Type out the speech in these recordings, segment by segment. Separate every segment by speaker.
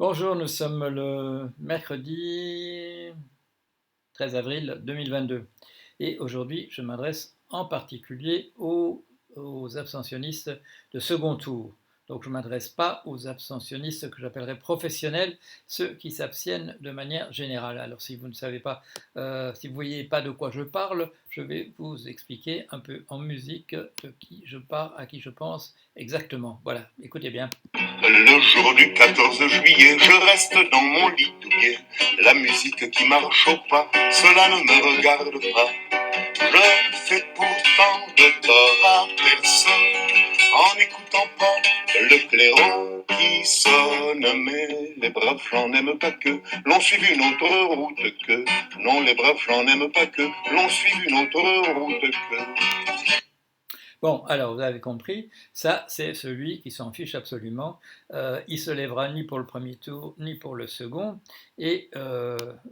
Speaker 1: Bonjour, nous sommes le mercredi 13 avril 2022 et aujourd'hui je m'adresse en particulier aux abstentionnistes de second tour. Donc je ne m'adresse pas aux abstentionnistes que j'appellerais professionnels, ceux qui s'abstiennent de manière générale. Alors si vous ne savez pas, si vous ne voyez pas de quoi je parle, je vais vous expliquer un peu en musique de qui je parle, à qui je pense exactement. Voilà, écoutez bien.
Speaker 2: Le jour du 14 juillet, je reste dans mon lit douillet. La musique qui marche au pas, cela ne me regarde pas. Je ne fais pourtant de tort à personne en n'écoutant pas le clairon qui sonne. Mais les braves gens n'aiment pas que l'on suive une autre route que. Non, les braves gens n'aiment pas que l'on suive une autre route que.
Speaker 1: Bon, alors vous avez compris, ça c'est celui qui s'en fiche absolument. Il se lèvera ni pour le premier tour ni pour le second, et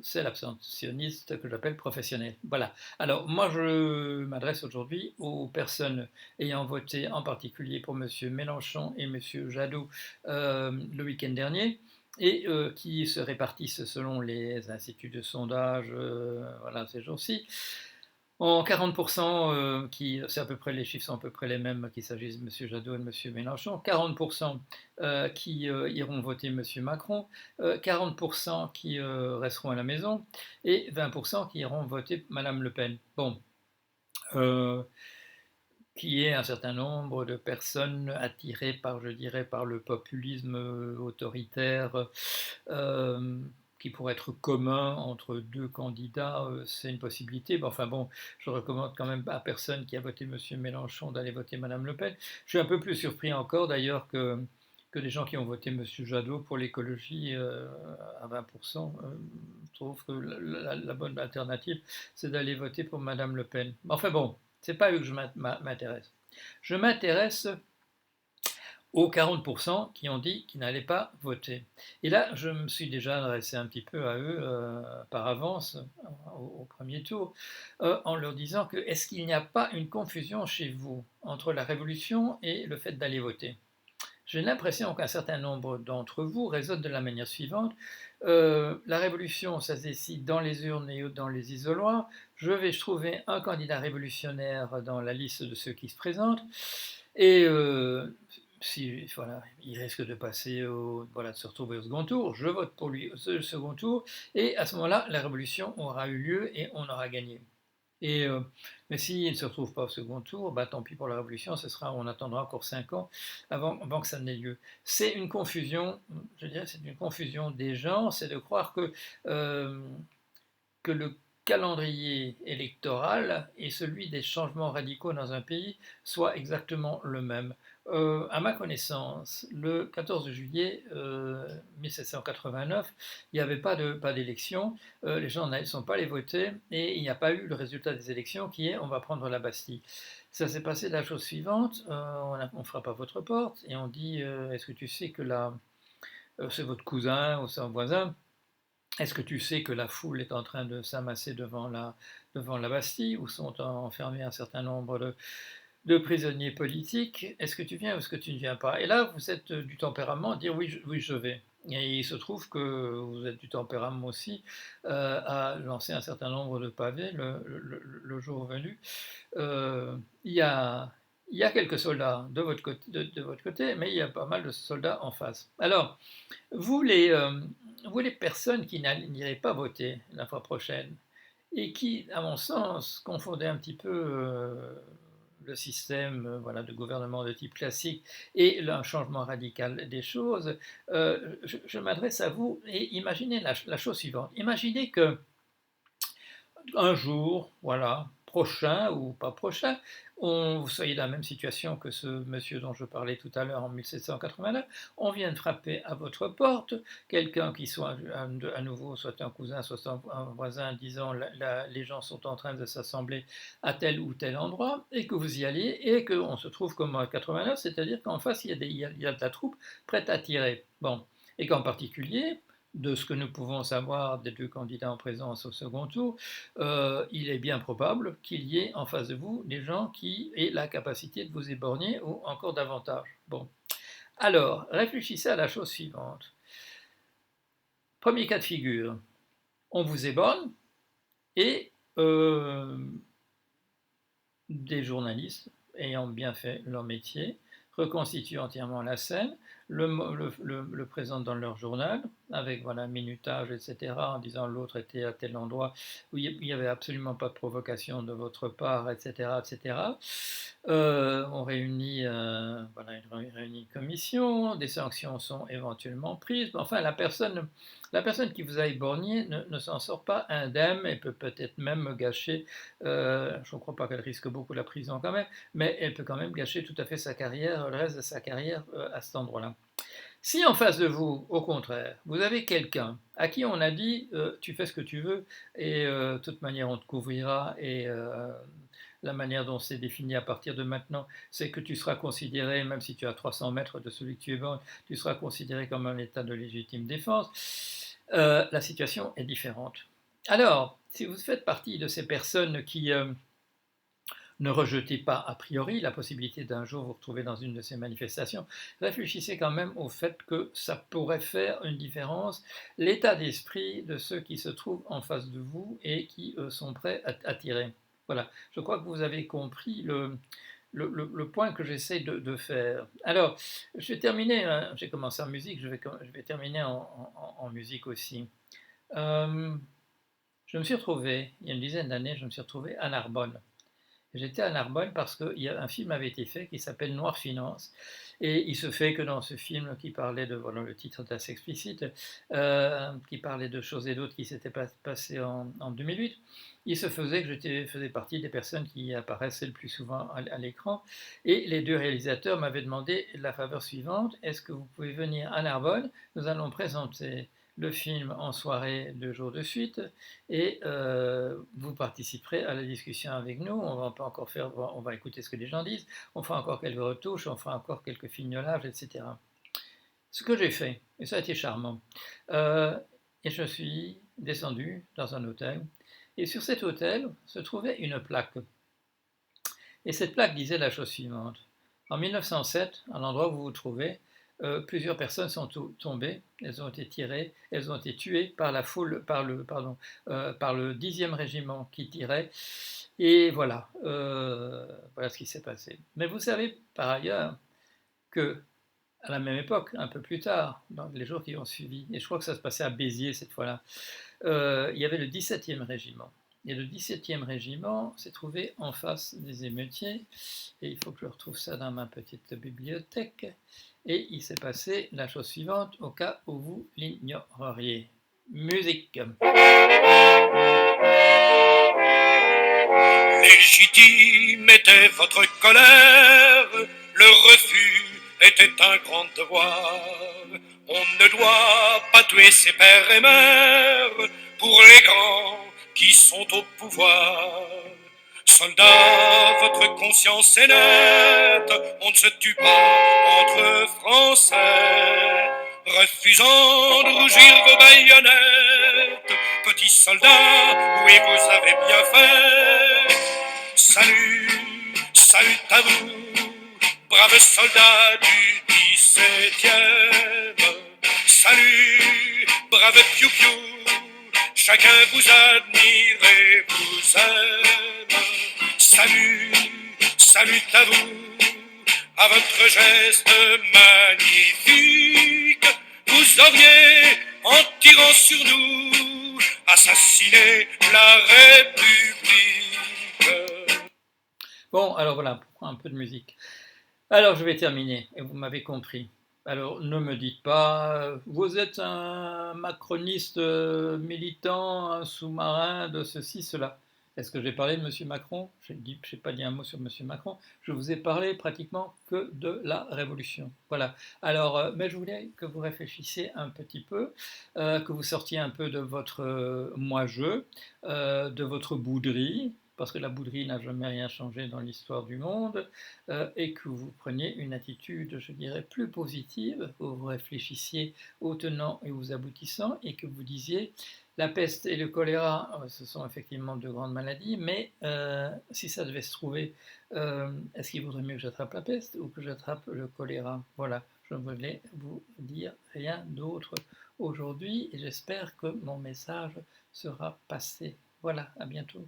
Speaker 1: c'est l'abstentionniste que j'appelle professionnel. Voilà. Alors moi je m'adresse aujourd'hui aux personnes ayant voté en particulier pour M. Mélenchon et M. Jadot le week-end dernier, et qui se répartissent selon les instituts de sondage, voilà, ces jours-ci. En 40%, c'est à peu près, les chiffres sont à peu près les mêmes qu'il s'agisse de M. Jadot et de M. Mélenchon, 40% qui iront voter M. Macron, 40% qui resteront à la maison et 20% qui iront voter Mme Le Pen. Bon, qui est un certain nombre de personnes attirées par, je dirais, par le populisme autoritaire, qui pourrait être commun entre deux candidats, c'est une possibilité. Mais enfin bon, je recommande quand même à personne qui a voté M. Mélenchon d'aller voter Mme Le Pen. Je suis un peu plus surpris encore d'ailleurs que des gens qui ont voté M. Jadot pour l'écologie à 20%. Je trouve que la bonne alternative, c'est d'aller voter pour Mme Le Pen. Enfin bon, c'est pas eux que je m'intéresse. Je m'intéresse aux 40% qui ont dit qu'ils n'allaient pas voter. Et là, je me suis déjà adressé un petit peu à eux par avance, au premier tour, en leur disant que est-ce qu'il n'y a pas une confusion chez vous entre la révolution et le fait d'aller voter? J'ai l'impression qu'un certain nombre d'entre vous raisonnent de la manière suivante. La révolution, ça se décide dans les urnes et dans les isoloirs. Je vais trouver un candidat révolutionnaire dans la liste de ceux qui se présentent. Et si voilà, il risque de passer voilà, de se retrouver au second tour, je vote pour lui au second tour, et à ce moment-là, la révolution aura eu lieu et on aura gagné. Et, mais s'il ne se retrouve pas au second tour, bah, tant pis pour la révolution, on attendra encore 5 ans avant que ça n'ait lieu. C'est une confusion, je dirais, c'est une confusion des gens, c'est de croire que le calendrier électoral et celui des changements radicaux dans un pays soient exactement le même. À ma connaissance, le 14 juillet 1789, il n'y avait pas d'élection, les gens ne sont pas allés voter et il n'y a pas eu le résultat des élections qui est on va prendre la Bastille. Ça s'est passé de la chose suivante, on frappe à votre porte et on dit est-ce que tu sais que c'est votre cousin ou c'est un voisin, est-ce que tu sais que la foule est en train de s'amasser devant la Bastille, où sont enfermés un certain nombre de prisonniers politiques? Est-ce que tu viens ou est-ce que tu ne viens pas? Et là, vous êtes du tempérament à dire oui, oui, je vais. Et il se trouve que vous êtes du tempérament aussi à lancer un certain nombre de pavés le jour venu. Il y a, il y a quelques soldats de votre côté, mais il y a pas mal de soldats en face. Alors, vous vous les personnes qui n'iraient pas voter la fois prochaine et qui, à mon sens, confondaient un petit peu le système voilà, de gouvernement de type classique et un changement radical des choses, je m'adresse à vous et imaginez la chose suivante. Imaginez que un jour, voilà, prochain ou pas prochain, vous soyez dans la même situation que ce monsieur dont je parlais tout à l'heure en 1789, on vient de frapper à votre porte, quelqu'un qui soit à nouveau soit un cousin, soit un voisin, disant les gens sont en train de s'assembler à tel ou tel endroit, et que vous y allez, et qu'on se trouve comme en 89, c'est-à-dire qu'en face il y a de la troupe prête à tirer. Bon, et qu'en particulier, de ce que nous pouvons savoir des deux candidats en présence au second tour, il est bien probable qu'il y ait en face de vous des gens qui aient la capacité de vous éborgner ou encore davantage. Bon. Alors, réfléchissez à la chose suivante. Premier cas de figure, on vous éborgne et des journalistes ayant bien fait leur métier reconstituent entièrement la scène, le présentent dans leur journal, avec voilà, minutage, etc., en disant l'autre était à tel endroit où il n'y avait absolument pas de provocation de votre part, etc., etc. On réunit, voilà, réunit une commission, des sanctions sont éventuellement prises. Enfin, la personne qui vous a éborgné ne s'en sort pas indemne et peut peut-être même gâcher, je ne crois pas qu'elle risque beaucoup la prison quand même, mais elle peut quand même gâcher tout à fait sa carrière, le reste de sa carrière à cet endroit-là. Si en face de vous, au contraire, vous avez quelqu'un à qui on a dit tu fais ce que tu veux et de toute manière on te couvrira et la manière dont c'est défini à partir de maintenant, c'est que tu seras considéré, même si tu es à 300 mètres de celui que tu es bon, tu seras considéré comme un état de légitime défense, la situation est différente. Alors, si vous faites partie de ces personnes qui ne rejetez pas a priori la possibilité d'un jour vous retrouver dans une de ces manifestations, réfléchissez quand même au fait que ça pourrait faire une différence, l'état d'esprit de ceux qui se trouvent en face de vous et qui sont prêts à tirer. Voilà, je crois que vous avez compris le point que j'essaie de faire. Alors, je vais terminer, j'ai commencé en musique, je vais terminer en musique aussi. Je me suis retrouvé, il y a une dizaine d'années, je me suis retrouvé à Narbonne. J'étais à Narbonne parce qu'un film avait été fait qui s'appelle Noir Finance. Et il se fait que dans ce film qui parlait de, voilà, le titre est assez explicite, qui parlait de choses et d'autres qui s'étaient passées en 2008, il se faisait que je faisais partie des personnes qui apparaissaient le plus souvent à l'écran. Et les deux réalisateurs m'avaient demandé la faveur suivante, est-ce que vous pouvez venir à Narbonne? Nous allons présenter le film en soirée 2 jours de suite et vous participerez à la discussion avec nous. On va pas encore faire, on va écouter ce que les gens disent, on fera encore quelques retouches, on fera encore quelques fignolages, etc. Ce que j'ai fait, et ça a été charmant, et je suis descendu dans un hôtel, et sur cet hôtel se trouvait une plaque. Et cette plaque disait la chose suivante. En 1907, à l'endroit où vous vous trouvez, plusieurs personnes sont tombées, elles ont été tirées, elles ont été tuées par la foule, par le 10e régiment qui tirait. Et voilà, voilà ce qui s'est passé. Mais vous savez par ailleurs que à la même époque, un peu plus tard, dans les jours qui ont suivi, et je crois que ça se passait à Béziers cette fois-là, il y avait le 17e régiment. Et le 17e régiment s'est trouvé en face des émeutiers, et il faut que je retrouve ça dans ma petite bibliothèque, et il s'est passé la chose suivante, au cas où vous l'ignoreriez. Musique.
Speaker 2: Légitime était votre colère, le refus était un grand devoir. On ne doit pas tuer ses pères et mères pour les grands qui sont au pouvoir. Soldats, votre conscience est nette, on ne se tue pas entre Français. Refusant de rougir vos baïonnettes, petits soldats, oui vous avez bien fait. Salut, salut à vous, braves soldats du 17e. Salut, brave piou-piou, chacun vous admire et vous aime. Salut, salut à vous, à votre geste magnifique, vous auriez, en tirant sur nous, assassiné la République.
Speaker 1: Bon, alors voilà, un peu de musique. Alors je vais terminer, et vous m'avez compris. Alors ne me dites pas, vous êtes un macroniste militant, un sous-marin de ceci, cela. Est-ce que j'ai parlé de M. Macron? Je n'ai pas dit un mot sur M. Macron. Je vous ai parlé pratiquement que de la Révolution. Voilà. Alors, mais je voulais que vous réfléchissiez un petit peu, que vous sortiez un peu de votre moi-je, de votre bouderie, parce que la bouderie n'a jamais rien changé dans l'histoire du monde, et que vous preniez une attitude, je dirais, plus positive, que vous réfléchissiez aux tenants et aux aboutissants, et que vous disiez, la peste et le choléra, ce sont effectivement deux grandes maladies, mais si ça devait se trouver, est-ce qu'il vaudrait mieux que j'attrape la peste ou que j'attrape le choléra? Voilà, Je ne voulais vous dire rien d'autre aujourd'hui et j'espère que mon message sera passé. Voilà, à bientôt.